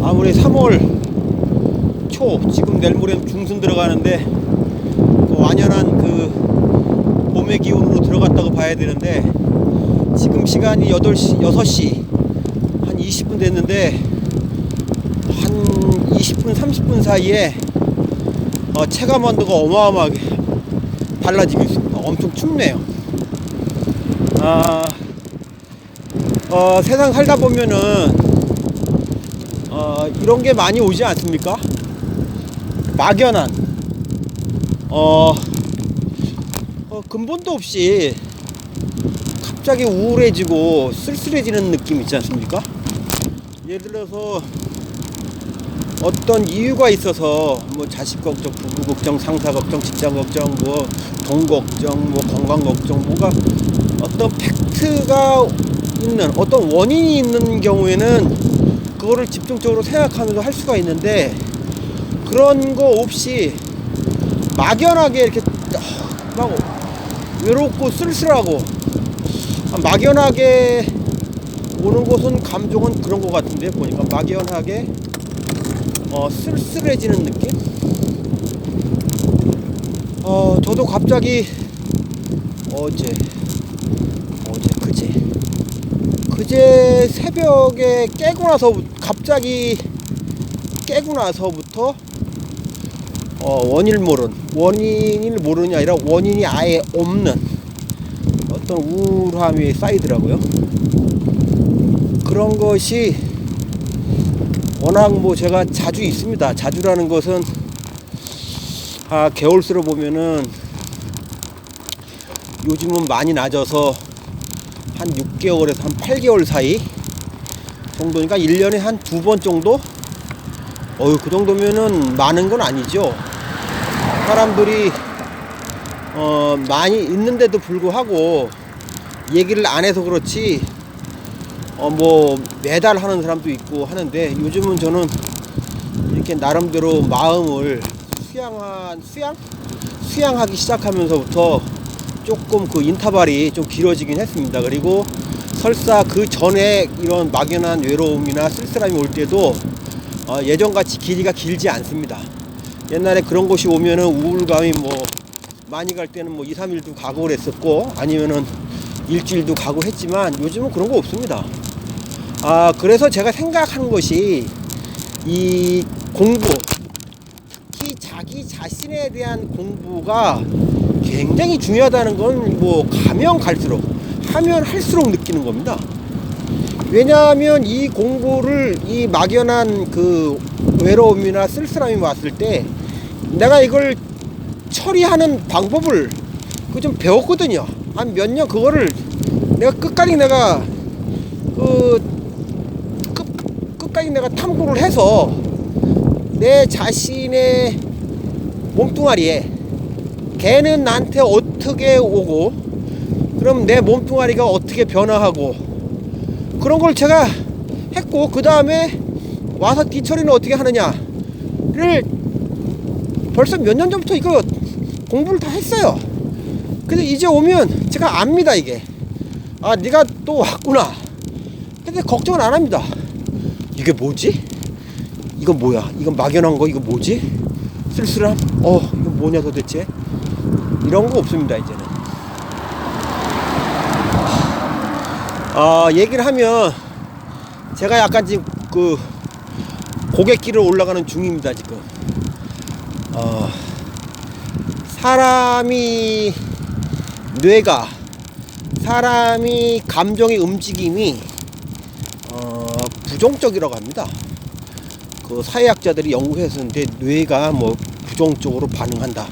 아무리 3월 초, 지금 내일 모레 중순 들어가는데 그 완연한 그 봄의 기운으로 들어갔다고 봐야 되는데, 지금 시간이 6시 한 20분 됐는데 한 20분 30분 사이에 체감 온도가 어마어마하게 달라지고 있습니다. 엄청 춥네요. 세상 살다 보면은 이런 게 많이 오지 않습니까? 막연한 근본도 없이 갑자기 우울해지고 쓸쓸해지는 느낌 있지 않습니까? 예를 들어서 어떤 이유가 있어서 뭐 자식 걱정, 부부 걱정, 상사 걱정, 직장 걱정, 뭐 돈 걱정, 뭐 건강 걱정, 뭐가 어떤 팩트가 있는, 어떤 원인이 있는 경우에는 그거를 집중적으로 생각하면서 할 수가 있는데, 그런 거 없이 막연하게 이렇게 막 외롭고 쓸쓸하고 막연하게 오는 것은, 감정은 그런 것 같은데, 보니까 막연하게 쓸쓸해지는 느낌? 저도 갑자기 그제 새벽에 갑자기 깨고 나서부터 원인을 모르는 아니라 원인이 아예 없는 어떤 우울함이 쌓이더라고요. 그런 것이 워낙 뭐 제가 자주 있습니다. 자주라는 것은 개월수로 보면은 요즘은 많이 낮아서 한 6개월에서 한 8개월 사이 정도니까 1년에 한 2번 정도? 그 정도면은 많은 건 아니죠. 사람들이 많이 있는데도 불구하고 얘기를 안 해서 그렇지 뭐 매달 하는 사람도 있고 하는데, 요즘은 저는 이렇게 나름대로 마음을 수양하기 시작하면서부터 조금 그 인터벌이 좀 길어지긴 했습니다. 그리고 설사 그 전에 이런 막연한 외로움이나 쓸쓸함이 올 때도 예전같이 길이가 길지 않습니다. 옛날에 그런 곳이 오면은 우울감이 뭐 많이 갈 때는 뭐 2, 3일도 가고 그랬었고, 아니면은 일주일도 가고 했지만 요즘은 그런 거 없습니다. 그래서 제가 생각하는 것이, 이 공부, 특히 자기 자신에 대한 공부가 굉장히 중요하다는 건 뭐 가면 갈수록, 하면 할수록 느끼는 겁니다. 왜냐하면 이 공부를, 이 막연한 그 외로움이나 쓸쓸함이 왔을 때 내가 이걸 처리하는 방법을 좀 배웠거든요. 한 몇 년 그거를 끝까지 내가 탐구를 해서 내 자신의 몸뚱아리에, 걔는 나한테 어떻게 오고, 그럼 내 몸뚱아리가 어떻게 변화하고, 그런 걸 제가 했고, 그 다음에 와서 뒤처리는 어떻게 하느냐를 벌써 몇 년 전부터 이거 공부를 다 했어요. 근데 이제 오면 제가 압니다. 이게 네가 또 왔구나. 근데 걱정은 안 합니다. 이게 뭐지? 이건 뭐야? 이건 막연한 거, 이거 뭐지? 쓸쓸함? 이거 뭐냐 도대체? 이런 거 없습니다. 이제는 얘기를 하면 제가 약간 지금 그 고갯길을 올라가는 중입니다. 지금 사람이 감정의 움직임이 부정적이라고 합니다. 그 사회학자들이 연구했었는데, 뇌가 뭐 부정적으로 반응한다,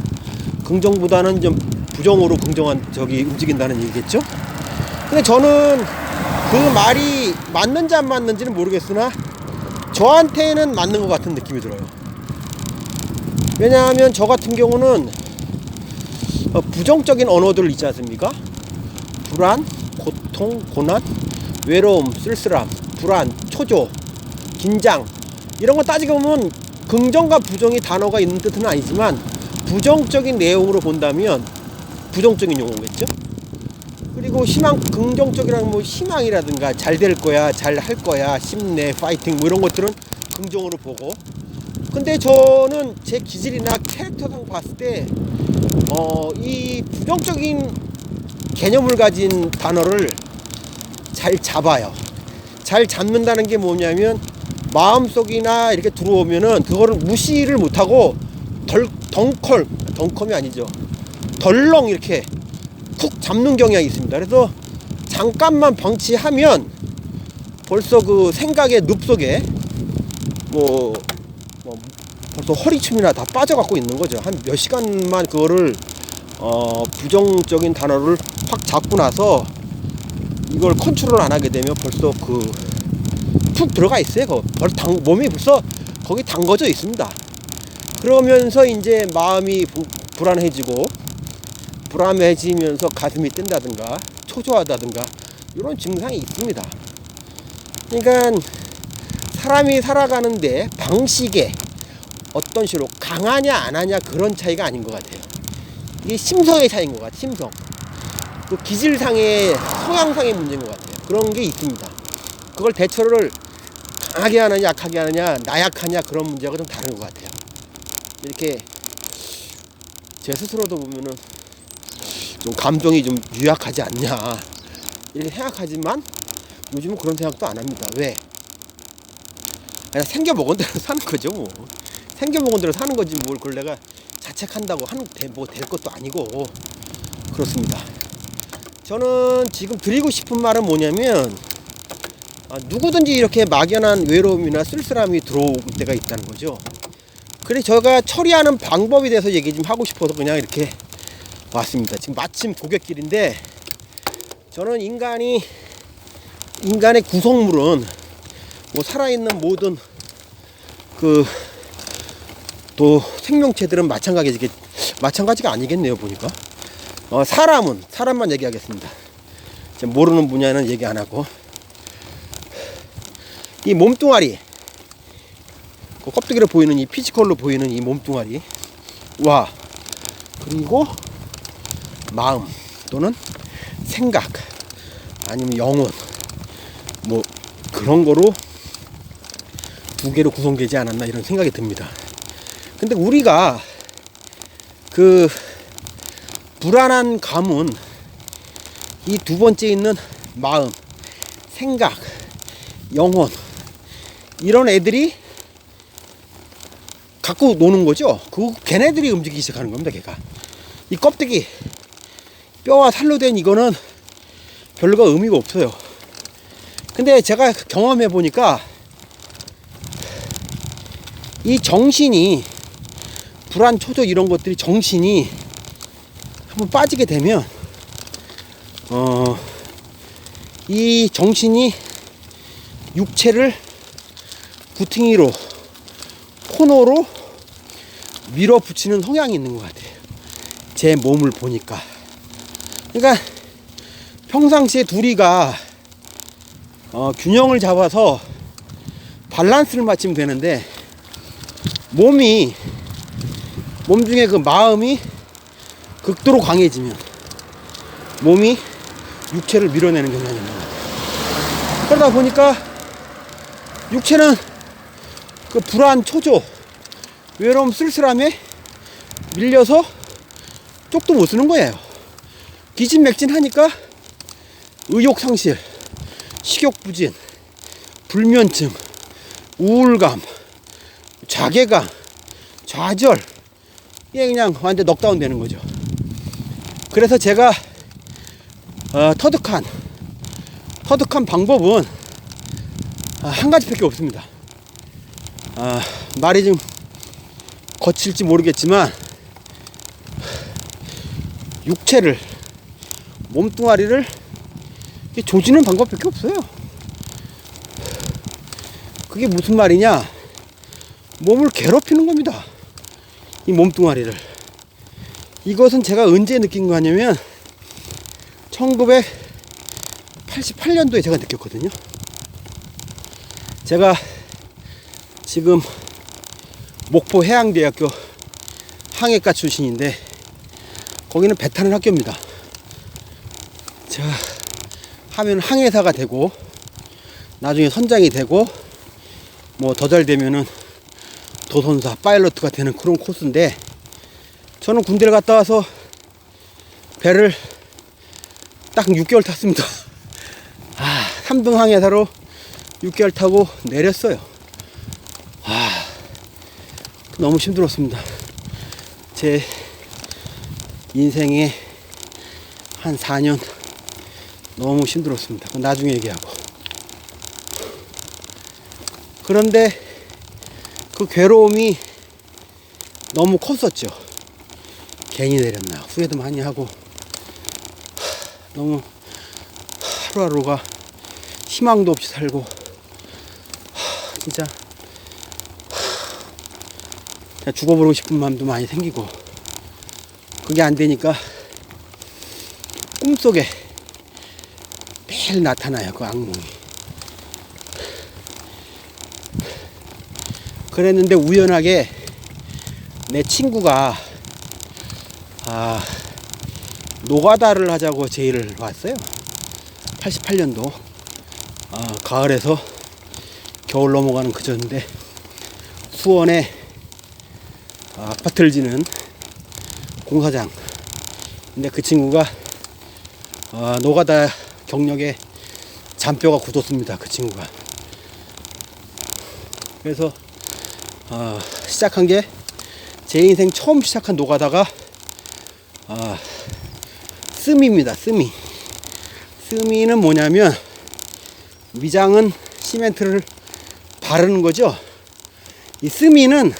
긍정보다는 좀 부정으로 움직인다는 얘기겠죠. 근데 저는 그 말이 맞는지 안 맞는지는 모르겠으나 저한테는 맞는 것 같은 느낌이 들어요. 왜냐하면 저 같은 경우는 부정적인 언어들 있지 않습니까? 불안, 고통, 고난, 외로움, 쓸쓸함, 불안, 초조, 긴장, 이런 거 따지고 보면 긍정과 부정이 단어가 있는 뜻은 아니지만, 부정적인 내용으로 본다면 부정적인 용어겠죠. 그리고 희망, 긍정적이라는 뭐 희망이라든가 잘 될 거야, 잘 할 거야, 힘내, 파이팅 뭐 이런 것들은 긍정으로 보고. 근데 저는 제 기질이나 캐릭터상 봤을 때 이 부정적인 개념을 가진 단어를 잘 잡아요. 잘 잡는다는 게 뭐냐면 마음속이나 이렇게 들어오면은 그거를 무시를 못하고 덩컴이 아니죠. 덜렁 이렇게 쿡 잡는 경향이 있습니다. 그래서 잠깐만 방치하면 벌써 그 생각의 늪 속에 뭐 벌써 허리춤이나 다 빠져갖고 있는 거죠. 한 몇 시간만 그거를 부정적인 단어를 확 잡고 나서 이걸 컨트롤 안 하게 되면 벌써 그 푹 들어가 있어요. 벌써 몸이 벌써 거기 담궈져 있습니다. 그러면서 이제 마음이 불안해지면서 가슴이 뛴다든가 초조하다든가 이런 증상이 있습니다. 그러니까 사람이 살아가는데 방식에 어떤 식으로 강하냐 안 하냐 그런 차이가 아닌 것 같아요. 이게 심성의 차이인 것 같아요. 심성. 또 기질상의 성향상의 문제인 것 같아요. 그런 게 있습니다. 그걸 대처를 강하게 하느냐 약하게 하느냐 나약하냐 그런 문제가 좀 다른 것 같아요. 이렇게 제 스스로도 보면은 좀 감정이 좀 유약하지 않냐 이렇게 생각하지만 요즘은 그런 생각도 안 합니다. 왜? 그냥 생겨먹은 대로 사는 거죠. 뭐. 생겨먹은 대로 사는 거지 뭘 그걸 내가 자책한다고 뭐 될 것도 아니고 그렇습니다. 저는 지금 드리고 싶은 말은 뭐냐면 누구든지 이렇게 막연한 외로움이나 쓸쓸함이 들어올 때가 있다는 거죠. 그래서 제가 처리하는 방법에 대해서 얘기 좀 하고 싶어서 그냥 이렇게 왔습니다. 지금 마침 고갯길인데 저는 인간의 구성물은 뭐 살아있는 모든 또 생명체들은 마찬가지가 아니겠네요. 보니까 사람만 얘기하겠습니다. 모르는 분야는 얘기 안 하고 이 몸뚱아리 그 껍데기로 보이는 이 피지컬로 보이는 이 몸뚱아리 와 그리고 마음 또는 생각 아니면 영혼 뭐 그런 거로 두 개로 구성되지 않았나 이런 생각이 듭니다. 근데 우리가 그 불안한 감은 이 두 번째 있는 마음, 생각, 영혼 이런 애들이 갖고 노는 거죠. 걔네들이 움직이기 시작하는 겁니다. 걔가 이 껍데기 뼈와 살로 된 이거는 별로 의미가 없어요. 근데 제가 경험해 보니까 이 정신이 불안, 초조 이런 것들이 정신이 한번 빠지게 되면 이 정신이 육체를 구퉁이로 코너로 밀어붙이는 성향이 있는 것 같아요. 제 몸을 보니까. 그러니까 평상시에 둘이가 균형을 잡아서 밸런스를 맞추면 되는데 몸 중에 그 마음이 극도로 강해지면 몸이 육체를 밀어내는 경향이 있는 거예요. 그러다 보니까 육체는 그 불안, 초조, 외로움, 쓸쓸함에 밀려서 쪽도 못 쓰는 거예요. 기진맥진하니까 의욕상실, 식욕부진, 불면증, 우울감, 자괴감, 좌절 이게 그냥 완전 넉다운 되는 거죠. 그래서 제가 터득한 방법은 한 가지밖에 없습니다. 말이 좀 거칠지 모르겠지만 육체를 몸뚱아리를 조지는 방법밖에 없어요. 그게 무슨 말이냐? 몸을 괴롭히는 겁니다. 이 몸뚱아리를. 이것은 제가 언제 느낀 거 아니면 1988년도에 제가 느꼈거든요. 제가 지금 목포 해양대학교 항해과 출신인데 거기는 배 타는 학교입니다. 자, 하면 항해사가 되고 나중에 선장이 되고 뭐 더 잘 되면은 도선사 파일럿가 되는 그런 코스인데, 저는 군대를 갔다 와서 배를 딱 6개월 탔습니다. 3등 항해사로 6개월 타고 내렸어요. 너무 힘들었습니다. 제 인생에 한 4년 너무 힘들었습니다. 그건 나중에 얘기하고. 그런데 그 괴로움이 너무 컸었죠. 괜히 내렸나 후회도 많이 하고, 너무 하루하루가 희망도 없이 살고, 진짜 그냥 죽어버리고 싶은 마음도 많이 생기고, 그게 안 되니까 꿈속에 매일 나타나요, 그 악몽이. 그랬는데 우연하게 내 친구가 노가다를 하자고 제의를 왔어요. 88년도 가을에서 겨울 넘어가는 그전인데, 수원에 아파트를 지는 공사장. 근데 그 친구가 노가다 경력에 잔뼈가 굳었습니다, 그 친구가. 그래서 시작한 게, 제 인생 처음 시작한 노가다가 스미입니다. 스미는 뭐냐면, 위장은 시멘트를 바르는 거죠. 이 스미는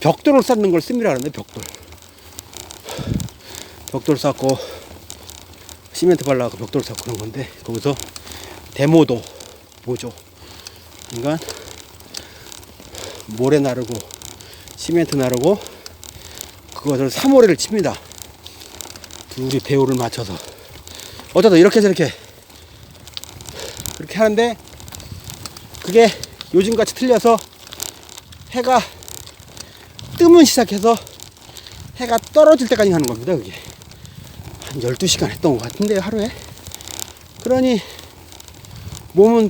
벽돌을 쌓는 걸 스미라 그러는데, 벽돌 쌓고 시멘트 발라고 벽돌 쌓고 그런 건데, 거기서 데모도 보조, 그러니까 모래 나르고 시멘트 나르고 그것을 3호래를 칩니다. 둘이 배우를 맞춰서. 어쩌다 이렇게 해서 그렇게 하는데, 그게 요즘같이 틀려서 해가 뜨면 시작해서 해가 떨어질 때까지 하는 겁니다. 그게 한 12시간 했던 것 같은데요, 하루에. 그러니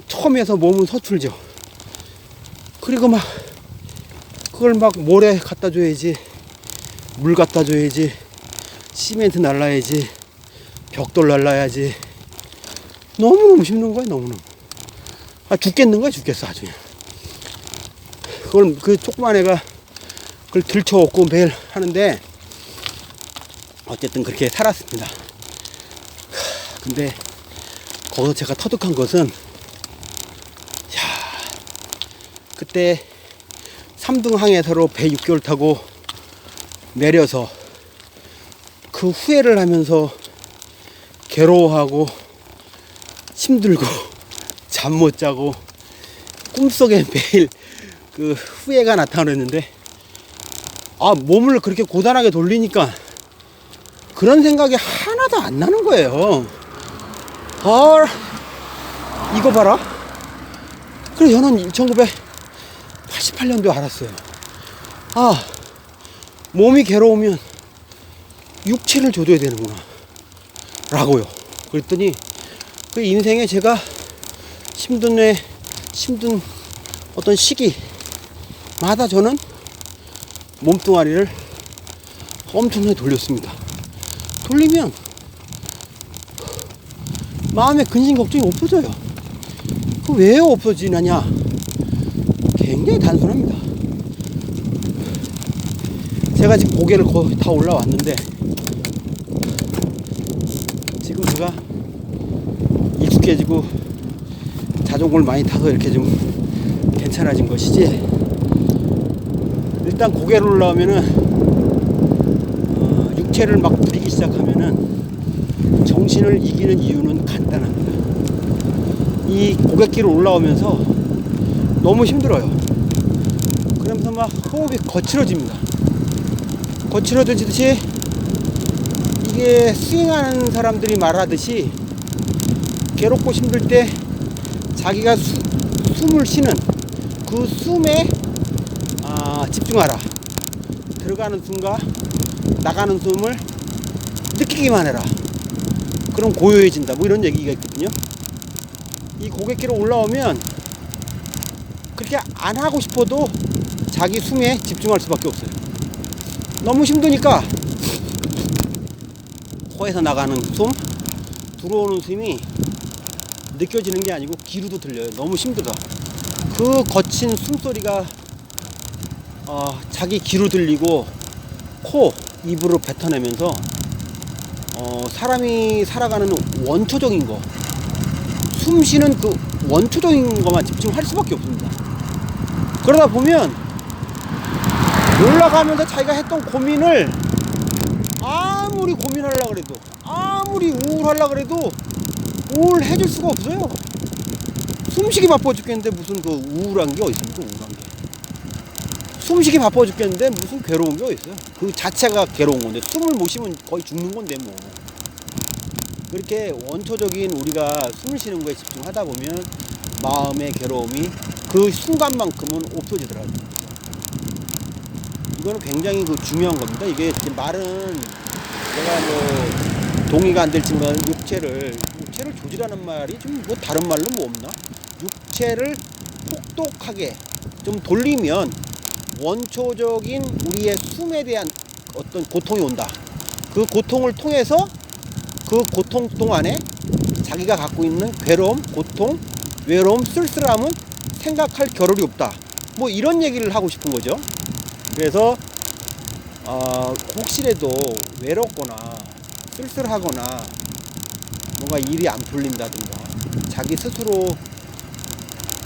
처음에서 몸은 서툴죠. 그리고 그걸 모래 갖다 줘야지, 물 갖다 줘야지, 시멘트 날라야지, 벽돌 날라야지. 너무너무 힘든 거야, 너무너무. 죽겠는 거야, 죽겠어, 아주. 그걸, 그 조그만 애가 그걸 들쳐오고 매일 하는데, 어쨌든 그렇게 살았습니다. 근데 거기서 제가 터득한 것은, 그때 3등 항해사로 배 6개월 타고 내려서 그 후회를 하면서 괴로워하고 힘들고 잠 못 자고 꿈속에 매일 그 후회가 나타났는데, 몸을 그렇게 고단하게 돌리니까 그런 생각이 하나도 안 나는 거예요. 이거 봐라. 그래서 저는 1988년도에 알았어요. 몸이 괴로우면 육체를 줘줘야 되는구나 라고요. 그랬더니 그 인생에 제가 힘든 어떤 시기마다 저는 몸뚱아리를 엄청나게 돌렸습니다. 돌리면 마음의 근심 걱정이 없어져요. 그 왜 없어지느냐? 굉장히 단순합니다. 제가 지금 고개를 거의 다 올라왔는데, 지금 제가 익숙해지고 자전거를 많이 타서 이렇게 좀 괜찮아진 것이지, 일단 고개를 올라오면은 육체를 막 부리기 시작하면은 정신을 이기는 이유는 간단합니다. 이 고갯길을 올라오면서 너무 힘들어요. 그러면서 호흡이 거칠어집니다. 거칠어지듯이, 이게 스윙하는 사람들이 말하듯이 괴롭고 힘들 때 자기가 숨을 쉬는 그 숨에 집중하라. 들어가는 숨과 나가는 숨을 느끼기만 해라. 그럼 고요해진다. 뭐 이런 얘기가 있거든요. 이 고갯길을 올라오면 그렇게 안 하고 싶어도 자기 숨에 집중할 수밖에 없어요. 너무 힘드니까 코에서 나가는 숨, 들어오는 숨이 느껴지는 게 아니고 귀로도 들려요. 너무 힘들다. 그 거친 숨소리가 자기 귀로 들리고 코, 입으로 뱉어내면서 사람이 살아가는 원초적인 거, 숨 쉬는 그 원초적인 것만 집중할 수밖에 없습니다. 그러다 보면 올라가면서 자기가 했던 고민을 아무리 고민하려고 그래도, 아무리 우울하려고 그래도 우울해질 수가 없어요. 숨쉬기 바빠 죽겠는데 무슨 그 우울한 게 어딨습니까? 우울한 게. 숨쉬기 바빠 죽겠는데 무슨 괴로운 게 어딨어요? 그 자체가 괴로운 건데, 숨을 못 쉬면 거의 죽는 건데 뭐. 그렇게 원초적인 우리가 숨을 쉬는 거에 집중하다 보면 마음의 괴로움이 그 순간만큼은 없어지더라고요. 이거는 굉장히 그 중요한 겁니다. 이게 말은 제가 뭐 동의가 안 될지 모르는 육체를 조지라는 말이 좀 뭐 다른 말로 뭐 없나? 육체를 혹독하게 좀 돌리면 원초적인 우리의 숨에 대한 어떤 고통이 온다. 그 고통을 통해서 그 고통 동안에 자기가 갖고 있는 괴로움, 고통, 외로움, 쓸쓸함은 생각할 겨를이 없다. 뭐 이런 얘기를 하고 싶은 거죠. 그래서 혹시라도 외롭거나 쓸쓸하거나 뭔가 일이 안 풀린다든가 자기 스스로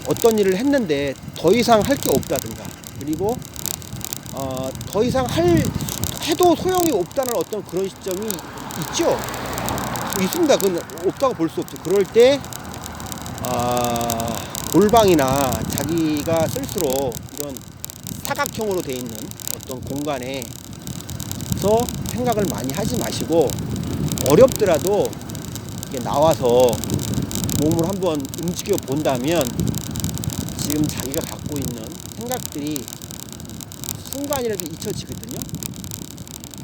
어떤 일을 했는데 더 이상 할 게 없다든가, 그리고 더 이상 해도 소용이 없다는 어떤 그런 시점이 있죠. 있습니다. 그건 없다고 볼 수 없죠. 그럴 때 골방이나 자기가 스스로 이런 사각형으로 되어 있는 어떤 공간에서 생각을 많이 하지 마시고, 어렵더라도 이렇게 나와서 몸을 한번 움직여 본다면 지금 자기가 갖고 있는 생각들이 순간이라도 잊혀지거든요.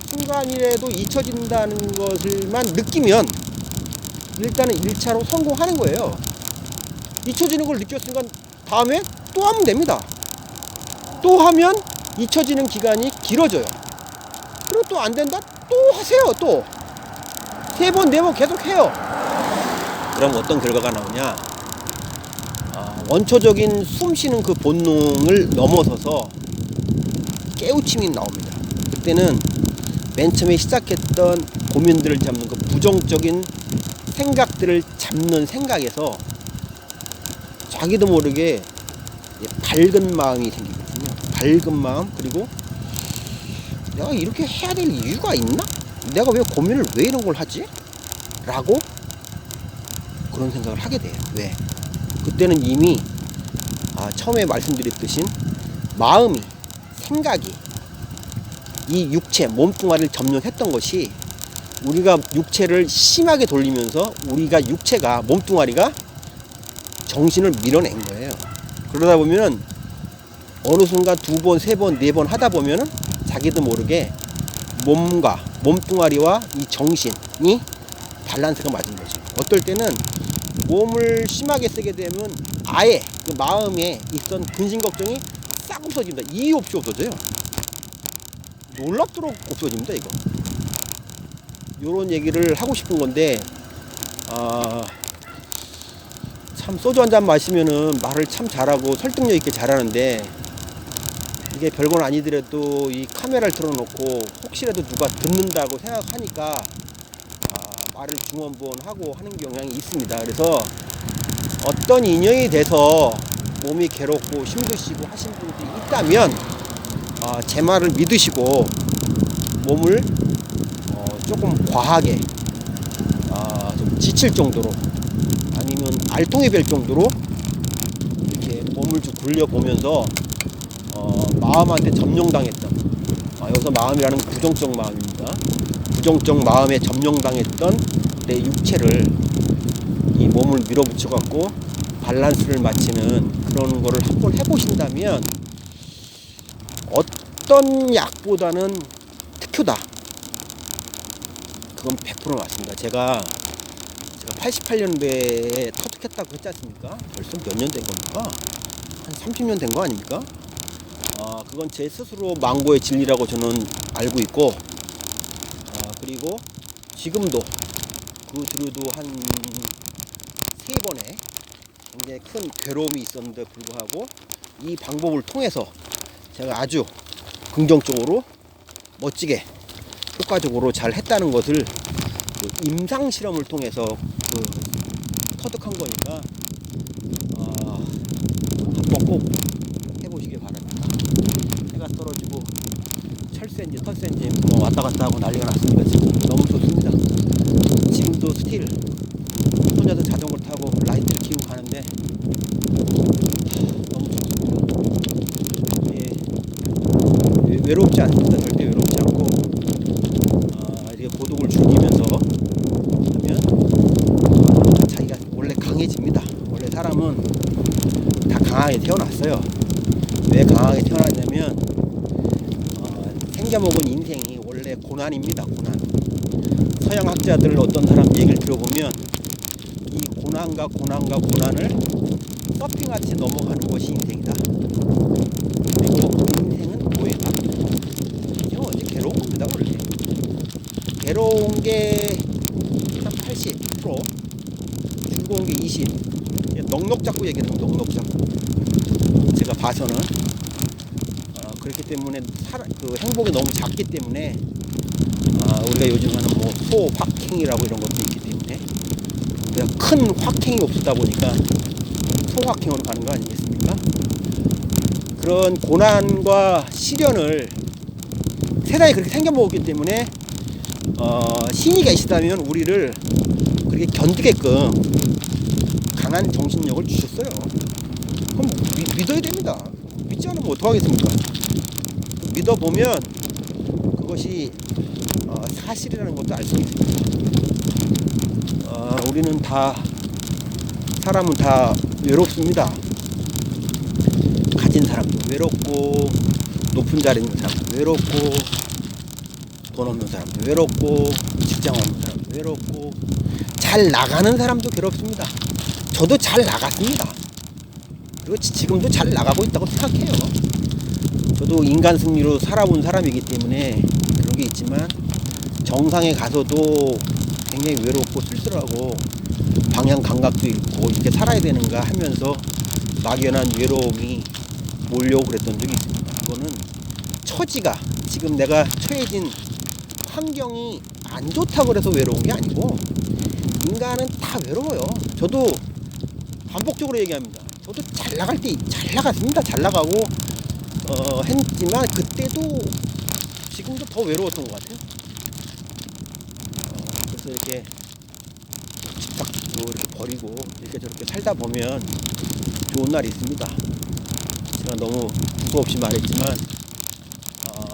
순간이라도 잊혀진다는 것을만 느끼면 일단은 1차로 성공하는 거예요. 잊혀지는 걸 느꼈으니까 다음에 또 하면 됩니다. 또 하면 잊혀지는 기간이 길어져요. 그리고 또 안 된다? 또 하세요. 또 3번, 4번 계속 해요. 그럼 어떤 결과가 나오냐? 원초적인 숨 쉬는 그 본능을 넘어서서 깨우침이 나옵니다. 그때는 맨 처음에 시작했던 고민들을 잡는 그 부정적인 생각들을 잡는 생각에서 자기도 모르게 밝은 마음이 생기거든요. 밝은 마음, 그리고 내가 이렇게 해야 될 이유가 있나? 내가 왜 고민을 왜 이런 걸 하지? 라고 그런 생각을 하게 돼요. 왜? 그때는 이미 처음에 말씀드렸듯이 마음이, 생각이 이 육체, 몸뚱아리를 점령했던 것이 우리가 육체를 심하게 돌리면서 우리가 육체가, 몸뚱아리가 정신을 밀어낸 거예요. 그러다 보면은 어느 순간 2번, 3번, 4번 하다 보면은 자기도 모르게 몸과 몸뚱아리와 이 정신이 밸런스가 맞은 거죠. 어떨 때는 몸을 심하게 쓰게 되면 아예 그 마음에 있던 근심 걱정이 싹 없어집니다. 이유 없이 없어져요. 놀랍도록 없어집니다, 이거. 요런 얘기를 하고 싶은 건데, 참 소주 한잔 마시면은 말을 참 잘하고 설득력 있게 잘하는데, 이게 별건 아니더라도 이 카메라를 틀어놓고 혹시라도 누가 듣는다고 생각하니까 말을 중언부언하고 하는 경향이 있습니다. 그래서 어떤 인연이 돼서 몸이 괴롭고 힘드시고 하신 분들이 있다면 제 말을 믿으시고 몸을 조금 과하게 좀 지칠 정도로, 아니면 알통이 될 정도로 이렇게 몸을 좀 굴려보면서 마음한테 점령당했던, 여기서 마음이라는 부정적 마음입니다. 부정적 마음에 점령당했던 내 육체를 이 몸을 밀어붙여 갖고 밸런스를 맞추는 그런 거를 한번 해보신다면 어떤 약보다는 특효다. 그건 100% 맞습니다. 제가 88년도에 터득했다고 했지 않습니까? 벌써 몇 년 된 겁니까? 한 30년 된 거 아닙니까? 그건 제 스스로 망고의 진리라고 저는 알고 있고, 그리고 지금도 그 뒤로도 한 3번의 굉장히 큰 괴로움이 있었는데 불구하고 이 방법을 통해서 제가 아주 긍정적으로 멋지게 효과적으로 잘 했다는 것을 그 임상 실험을 통해서 터득한 거니까 한번 꼭 해보시기 바랍니다. 해가 떨어지고 철새인지 털새인지 뭐 왔다 갔다 하고 난리가 났으니까 지금 너무 좋습니다. 지금도 스틸 혼자서 자전거를 타고 라이트를 키우고 가는데 너무 좋습니다. 예, 외롭지 않습니다. 절대 외롭지 않고 이렇게 고독을 즐기면서 하면 자기가 원래 강해집니다. 원래 사람은 다 강하게 태어났어요. 왜 강하게 태어났냐면 생겨먹은 인생이 원래 고난입니다. 고난. 서양 학자들 어떤 사람 얘기를 들어보면 이 고난과 고난을 서핑같이 넘어가는 것이 인생이다. 그리고 인생은 뭐예요? 인생은 언제 괴로운 겁니다. 원래 괴로운 게 한 80%, 즐거운 게 20. 넉넉 잡고 얘기하는 거, 넉넉 잡고. 제가 봐서는 그렇기 때문에 그 행복이 너무 작기 때문에 우리가 요즘 하는 뭐 소확행이라고 이런 것도 있기 때문에 그냥 큰 확행이 없었다 보니까 소확행으로 가는 거 아니겠습니까? 그런 고난과 시련을 세상에 그렇게 생겨먹었기 때문에 신이 계시다면 우리를 그렇게 견디게끔 강한 정신력을 주셨어요. 그럼 믿어야 됩니다. 믿지 않으면 어떡하겠습니까? 믿어보면 그것이 사실이라는 것도 알 수 있습니다. 우리는 사람은 다 외롭습니다. 가진 사람도 외롭고, 높은 자리에 있는 사람도 외롭고, 돈 없는 사람도 외롭고, 직장 없는 사람도 외롭고, 잘 나가는 사람도 괴롭습니다. 저도 잘 나갔습니다. 그리고 지금도 잘 나가고 있다고 생각해요. 저도 인간 승리로 살아본 사람이기 때문에 그런 게 있지만 정상에 가서도 굉장히 외롭고 쓸쓸하고 방향 감각도 잃고 이렇게 살아야 되는가 하면서 막연한 외로움이 몰려오고 그랬던 적이 있습니다. 그거는 처지가 지금 내가 처해진 환경이 안 좋다고 그래서 외로운 게 아니고 인간은 다 외로워요. 저도 반복적으로 얘기합니다. 저도 잘 나갈 때 잘 나갔습니다. 잘 나가고 했지만 그때도 지금도 더 외로웠던 것 같아요. 그래서 이렇게 집착도 이렇게 버리고 이렇게 저렇게 살다 보면 좋은 날이 있습니다. 제가 너무 두서 없이 말했지만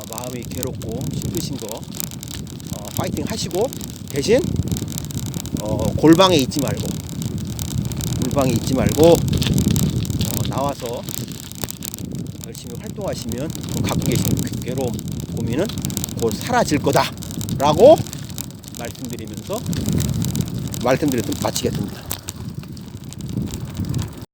마음이 괴롭고 힘드신 거 파이팅 하시고 대신 골방에 있지 말고 나와서 열심히 활동하시면 갖고 계신 괴로움, 고민은 곧 사라질 거다 라고 말씀드리면서 마치겠습니다.